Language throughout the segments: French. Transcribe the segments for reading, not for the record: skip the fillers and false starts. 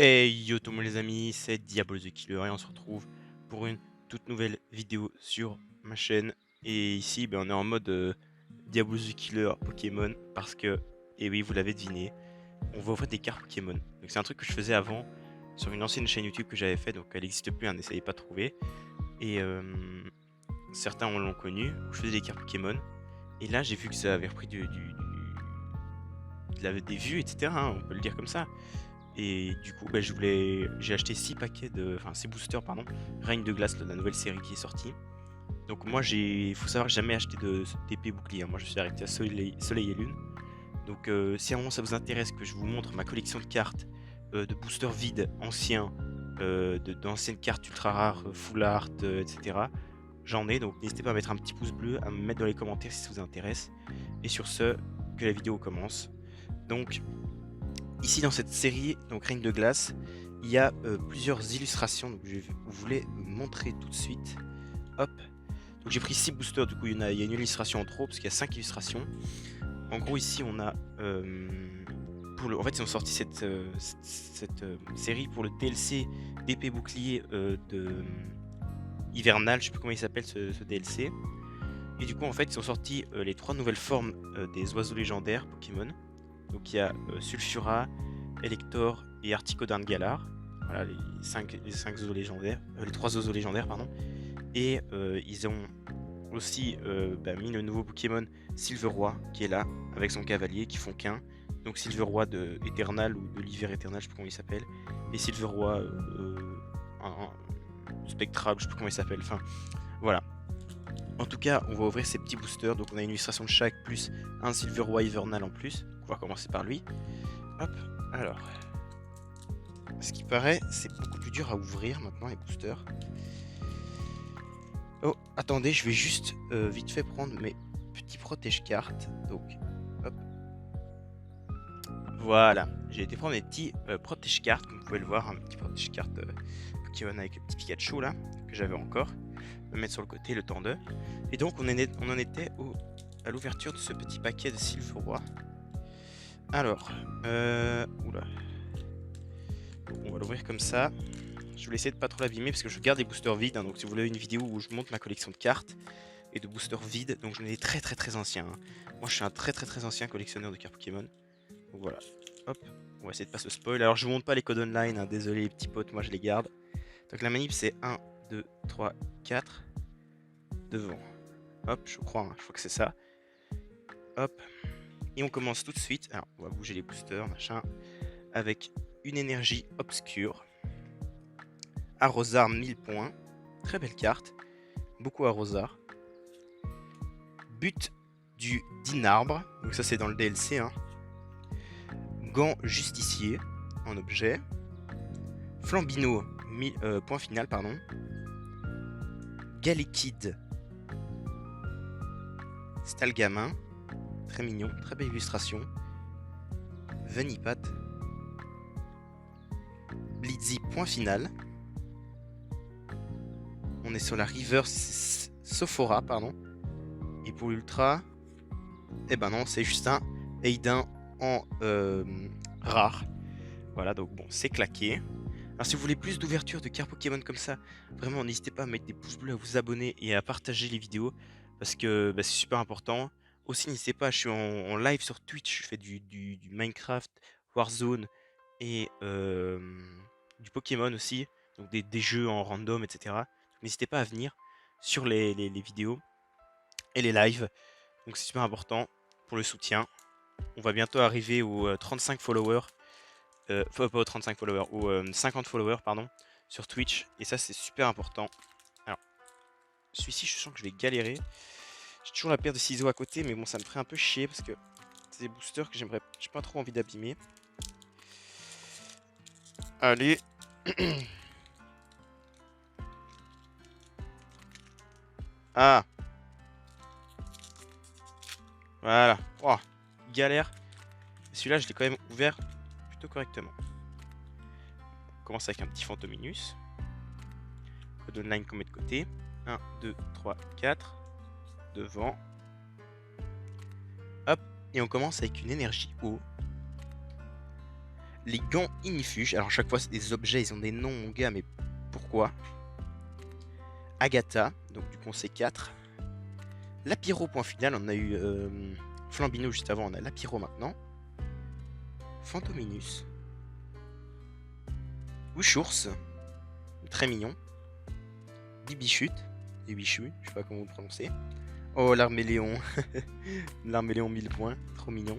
Hey yo tout le monde les amis, c'est Diablo the Killer et on se retrouve pour une toute nouvelle vidéo sur ma chaîne. Et ici on est en mode Diablo the Killer Pokémon parce que, et oui vous l'avez deviné, on va ouvrir des cartes Pokémon. Donc c'est un truc que je faisais avant sur une ancienne chaîne YouTube que j'avais fait, donc elle n'existe plus, n'essayez pas de trouver. Et certains l'ont connu, où je faisais des cartes Pokémon. Et là j'ai vu que ça avait repris des vues, etc. On peut le dire comme ça. Et du coup, j'ai acheté 6 paquets enfin 6 boosters, pardon, Règne de glace, la nouvelle série qui est sortie. Donc moi, il faut savoir que j'ai jamais acheté d'épée bouclier, hein. Moi, je suis arrêté à Soleil et Lune. Donc si à un moment ça vous intéresse que je vous montre ma collection de cartes, de boosters vides, anciens, d'anciennes cartes ultra rares, full art, etc. J'en ai, donc n'hésitez pas à mettre un petit pouce bleu, à me mettre dans les commentaires si ça vous intéresse. Et sur ce, que la vidéo commence. Donc, ici dans cette série, donc Règne de glace, il y a plusieurs illustrations, donc je voulais montrer tout de suite. Hop. Donc j'ai pris 6 boosters, du coup il y a une illustration en trop, parce qu'il y a 5 illustrations. En gros ici on a... en fait ils ont sorti cette série pour le DLC d'épée bouclier hivernal, je sais plus comment il s'appelle ce DLC. Et du coup en fait ils ont sorti les 3 nouvelles formes des oiseaux légendaires Pokémon. Donc il y a Sulfura, Elector et Articodarn Galar. Voilà les 5 oiseaux légendaires, les 3 oiseaux légendaires pardon. Et ils ont aussi mis le nouveau Pokémon Silveroi qui est là avec son cavalier qui font qu'un. Donc Silveroi de Eternal ou de l'hiver Eternal, je sais pas comment il s'appelle. Et Silveroi Spectral, je sais pas comment il s'appelle. Enfin voilà. En tout cas, on va ouvrir ces petits boosters. Donc on a une illustration de chaque plus un Silveroi Hivernal en plus. On va commencer par lui. Hop, alors. Ce qui paraît, c'est beaucoup plus dur à ouvrir maintenant les boosters. Oh, attendez, je vais juste vite fait prendre mes petits protège-cartes. Donc, hop. Voilà, j'ai été prendre mes petits protège-cartes, comme vous pouvez le voir, un petit protège-carte Pokémon avec le petit Pikachu là, que j'avais encore. Je vais le mettre sur le côté le temps de. Et donc, on en était à l'ouverture de ce petit paquet de Silveroi. Alors, oula. On va l'ouvrir comme ça. Je vais essayer de pas trop l'abîmer parce que je garde les boosters vides, hein. Donc si vous voulez une vidéo où je montre ma collection de cartes et de boosters vides, donc j'en ai des très anciens, hein. Moi je suis un très ancien collectionneur de cartes Pokémon. Donc voilà, hop, on va essayer de pas se spoil. Alors je vous montre pas les codes online, hein. Désolé les petits potes, moi je les garde. Donc la manip c'est 1, 2, 3, 4 devant. Hop, je crois que c'est ça. Hop, et on commence tout de suite. Alors on va bouger les boosters, machin, avec une énergie obscure. Arrosard 1000 points. Très belle carte. Beaucoup Arrosard. But du Dinarbre. Donc ça c'est dans le DLC. Hein. Gant Justicier en objet. Flambino, point final, pardon. Galekid. Stalgamin. Très mignon, très belle illustration. Venipat. Blitzy, point final. On est sur la River Sophora, pardon. Et pour l'ultra, eh ben non, c'est juste un Aidin en rare. Voilà, donc bon, c'est claqué. Alors si vous voulez plus d'ouverture de cartes Pokémon comme ça, vraiment n'hésitez pas à mettre des pouces bleus, à vous abonner et à partager les vidéos parce que c'est super important. Aussi n'hésitez pas, je suis en live sur Twitch, je fais du Minecraft, Warzone et du Pokémon aussi, donc des jeux en random, etc. N'hésitez pas à venir sur les vidéos et les lives, donc c'est super important pour le soutien. On va bientôt arriver aux 35 followers. Pas aux 35 followers, aux 50 followers, pardon, sur Twitch. Et ça, c'est super important. Alors, celui-ci, je sens que je vais galérer. J'ai toujours la paire de ciseaux à côté, mais bon, ça me ferait un peu chier parce que c'est des boosters que j'ai pas trop envie d'abîmer. Allez. Ah. Voilà. Oh, galère. Celui-là, je l'ai quand même ouvert plutôt correctement. On commence avec un petit Fantominus. Code online qu'on met de côté. 1, 2, 3, 4. Devant. Hop. Et on commence avec une énergie eau. les gants ignifuges. Alors, chaque fois, c'est des objets, ils ont des noms, mon gars, mais pourquoi? Agatha, donc du coup, on sait 4. Lapiro, point final. On a eu Flambino juste avant, on a Lapiro maintenant. Fantominus. Wushours, très mignon. Bibichute, et Bichu, je sais pas comment vous le prononcez. Oh, l'Arméléon. L'Arméléon 1000 points, trop mignon.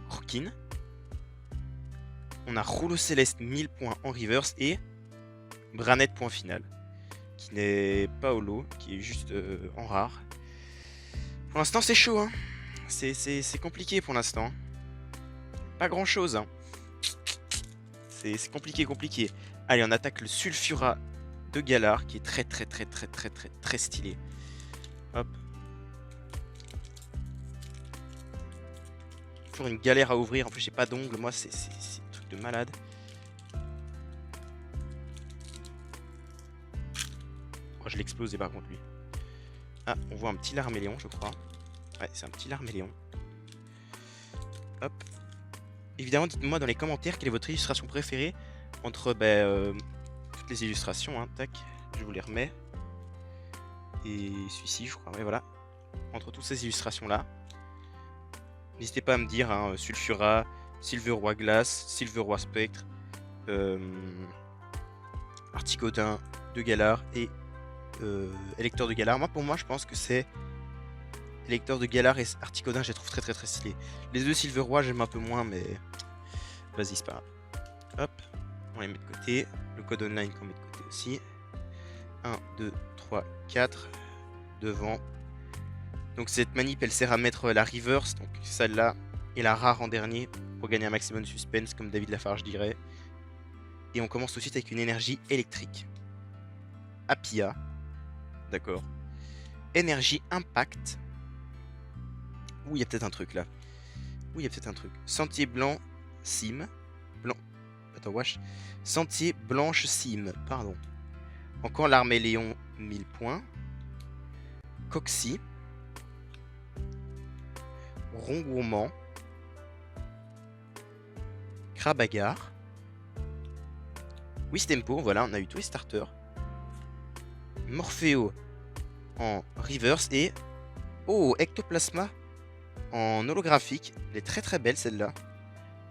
Rookin. On a Rouleau Céleste 1000 points en reverse et Branette point final, qui n'est pas holo, qui est juste en rare. Pour l'instant, c'est chaud, hein. C'est compliqué pour l'instant. Pas grand chose, hein. C'est compliqué. Allez, on attaque le Sulfura de Galar, qui est très stylé. Hop. Toujours une galère à ouvrir. En plus, j'ai pas d'ongles. Moi, c'est un truc de malade. Oh, je l'ai explosé par contre, lui. Ah, on voit un petit Larméléon, je crois. Ouais, c'est un petit Larméléon. Hop. Évidemment, dites-moi dans les commentaires quelle est votre illustration préférée entre toutes les illustrations. Hein. Tac, je vous les remets. Et celui-ci, je crois. Ouais, voilà. Entre toutes ces illustrations-là. N'hésitez pas à me dire, hein, Sulfura, Silver Roi Glace, Silver Roi Spectre, Articodin de Galar et Électeur de Galar. Moi, pour moi, je pense que c'est Électeur de Galar et Articodin, je les trouve très stylés. Les deux Silver Roi, j'aime un peu moins, mais vas-y, c'est pas grave. Hop, on les met de côté. Le code online qu'on met de côté aussi. 1, 2, 3, 4. Devant. Donc cette manip, elle sert à mettre la reverse, donc celle-là, et la rare en dernier, pour gagner un maximum de suspense, comme David Lafarge dirait. Et on commence tout de suite avec une énergie électrique. Apia. D'accord. Énergie impact. Ouh, il y a peut-être un truc là. Sentier blanc, sim. Blanc. Attends, wesh. Sentier blanche, sim. Pardon. Encore l'Arméléon, 1000 points. Coxy. Rond gourmand. Crabagar. Wistempo, voilà, on a eu tous les starters. Morpheo en reverse et... Oh, Ectoplasma en holographique. Elle est très belle celle-là.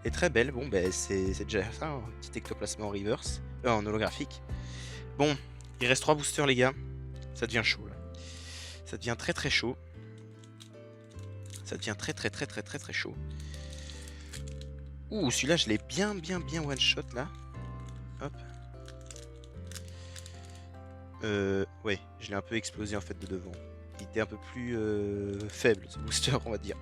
Elle est très belle. Bon, ben c'est déjà ça, un petit Ectoplasma en reverse. En holographique. Bon, il reste 3 boosters les gars. Ça devient chaud là. Ça devient très chaud. Ça devient très chaud. Ouh, celui-là je l'ai bien one shot là. Hop. Ouais, je l'ai un peu explosé en fait de devant. Il était un peu plus faible ce booster, on va dire.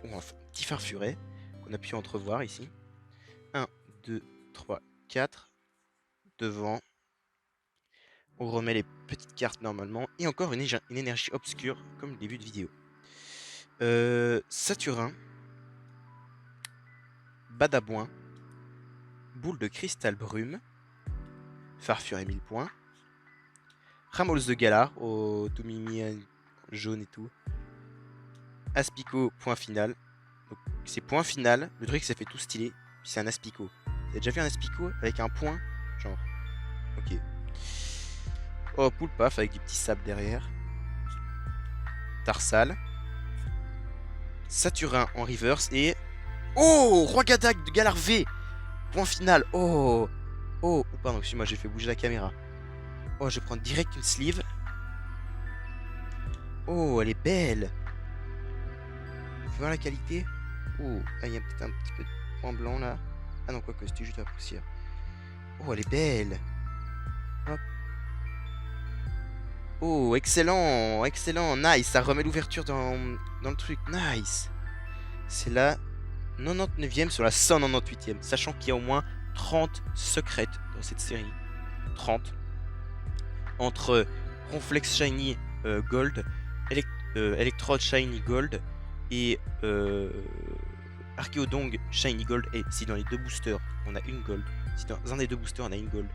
Bon, enfin, petit farfuret qu'on a pu entrevoir ici. 1, 2, 3, 4. Devant. On remet les petites cartes normalement. Et encore une énergie obscure comme le début de vidéo. Saturin. Badabouin. Boule de cristal brume. Farfuret 1000 points. Ramols de Galar au tout mimi jaune et tout. Aspico point final. Donc c'est point final. Le truc ça fait tout stylé. Puis c'est un Aspico. Vous avez déjà vu un Aspico avec un point? Genre. Ok. Oh, Poulpaf avec du petit sable derrière. Tarsal. Saturin en reverse et... Oh, Roi Gadak de Galar V. Point final. Oh. Oh, pardon, excuse-moi, j'ai fait bouger la caméra. Oh, je vais prendre direct une sleeve. Oh, elle est belle. Vous voir la qualité. Oh, ah, il y a peut-être un petit peu de point blanc là. Ah non, quoique, c'était juste la poussière. Oh, elle est belle. Hop. Oh, excellent, nice. Ça remet l'ouverture dans le truc, nice. C'est la 99e sur la 198e, sachant qu'il y a au moins 30 secrètes dans cette série. 30. Entre Ronflex Shiny Gold, Electrode Shiny Gold et Archeodong Shiny Gold. Et si dans les deux boosters on a une Gold, si dans un des deux boosters on a une Gold,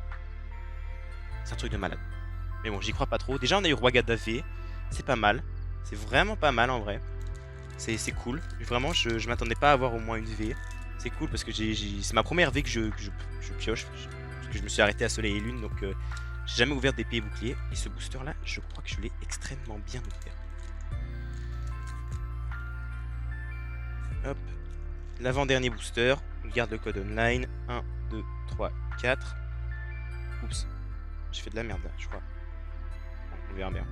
c'est un truc de malade. Mais bon, j'y crois pas trop. Déjà on a eu Roi Gada V, c'est pas mal. C'est vraiment pas mal en vrai. C'est cool. Vraiment, je m'attendais pas à avoir au moins une V. C'est cool parce que c'est ma première V que je pioche. Parce que je me suis arrêté à Soleil et Lune, donc j'ai jamais ouvert d'épée et bouclier. Et ce booster là, je crois que je l'ai extrêmement bien ouvert. Hop. L'avant-dernier booster. On garde le code online. 1, 2, 3, 4. Oups. J'ai fait de la merde là, je crois. Bon, on verra bien.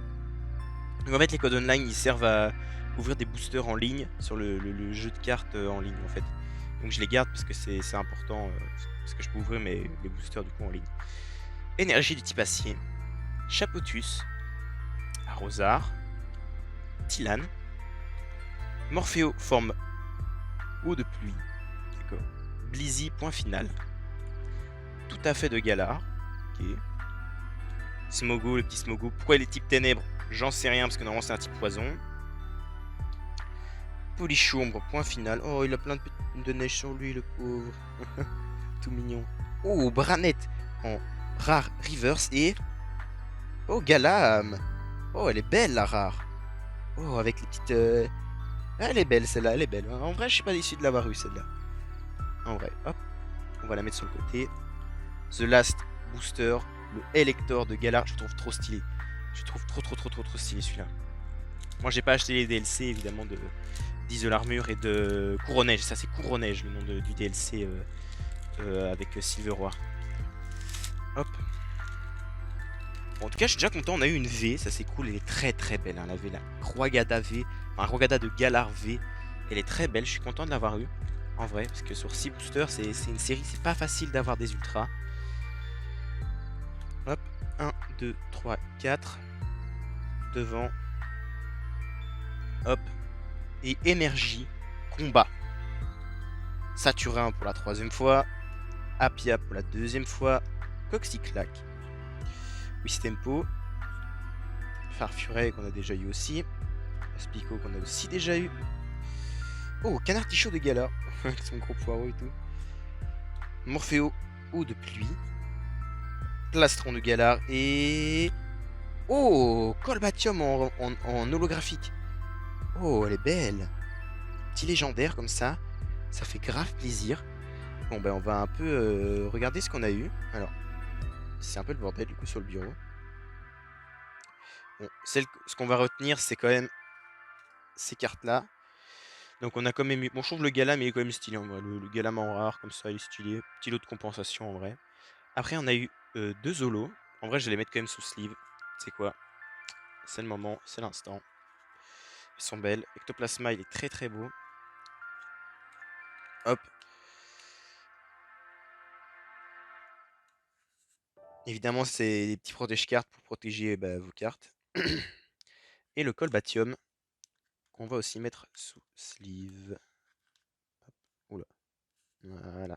Donc en fait, les codes online, ils servent à ouvrir des boosters en ligne sur le jeu de cartes en ligne en fait. Donc je les garde parce que c'est important, parce que je peux ouvrir mes boosters du coup en ligne. Énergie du type acier, Chapotus, Arrosard, Tylane, Morpheo forme eau de pluie, d'accord. Blizzy point final, tout à fait de Galar, ok. Smogo, le petit Smogo. Pourquoi il est type ténèbres? J'en sais rien parce que normalement c'est un type poison. Polichombre, point final. Oh, il a plein de neige sur lui, le pauvre. Tout mignon. Oh, Branette en rare reverse et... Oh, Galam. Oh, elle est belle, la rare. Oh, avec les petites... Elle est belle, celle-là, elle est belle. En vrai, je suis pas déçu de l'avoir eu, celle-là. En vrai, hop. On va la mettre sur le côté. The Last Booster, le Elector de Galar. Je trouve trop stylé. Je trouve trop stylé, celui-là. Moi, j'ai pas acheté les DLC, évidemment, de de l'armure et de Couronneige. Ça, c'est Couronneige, le nom du DLC avec Silver War. Hop. Bon, en tout cas, je suis déjà content. On a eu une V, ça c'est cool. Elle est très belle, hein, la V, la Roagada V. Enfin, Roagada de Galar V. Elle est très belle. Je suis content de l'avoir eu. En vrai, parce que sur 6 boosters, c'est une série. C'est pas facile d'avoir des ultras. Hop. 1, 2, 3, 4. Devant. Hop. Et énergie. Combat. Saturin pour la 3e fois. Apia pour la 2e fois. Coxyclac. Wistempo. Farfuret qu'on a déjà eu aussi. Spico qu'on a aussi déjà eu. Oh, Canard Tichot de Gala. Avec son gros poireau et tout. Morpheo, eau de pluie. Plastron de Galar et... Oh, Colbatium en holographique. Oh, elle est belle. Petit légendaire comme ça. Ça fait grave plaisir. Bon, ben on va un peu regarder ce qu'on a eu. Alors, c'est un peu le bordel du coup sur le bureau. Bon, ce qu'on va retenir, c'est quand même ces cartes-là. Donc on a quand même eu... Bon, je trouve le Galam, il est quand même stylé en vrai. Le Galam en rare, comme ça, il est stylé. Petit lot de compensation en vrai. Après, on a eu 2 holos. En vrai, je vais les mettre quand même sous sleeve. C'est quoi? C'est le moment, c'est l'instant. Ils sont belles. Ectoplasma, il est très beau. Hop. Évidemment, c'est des petits protège-cartes pour protéger bah, vos cartes. Et le Colbatium, qu'on va aussi mettre sous sleeve. Hop. Oula. Voilà.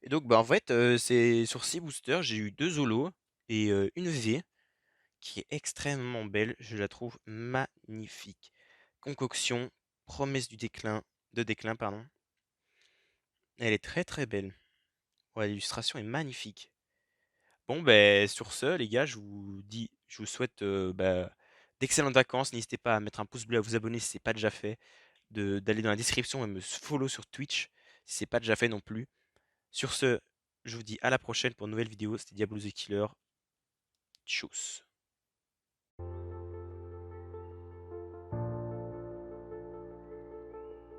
Et donc, bah, en fait, c'est sur 6 boosters, j'ai eu 2 holos et une V qui est extrêmement belle. Je la trouve magnifique. Concoction, promesse de déclin, pardon. Elle est très belle. Ouais, l'illustration est magnifique. Bon, ben sur ce, les gars, je vous souhaite bah, d'excellentes vacances. N'hésitez pas à mettre un pouce bleu, à vous abonner si ce n'est pas déjà fait, d'aller dans la description et me follow sur Twitch si ce n'est pas déjà fait non plus. Sur ce, je vous dis à la prochaine pour une nouvelle vidéo. C'était Diablo the Killer. Tchuss.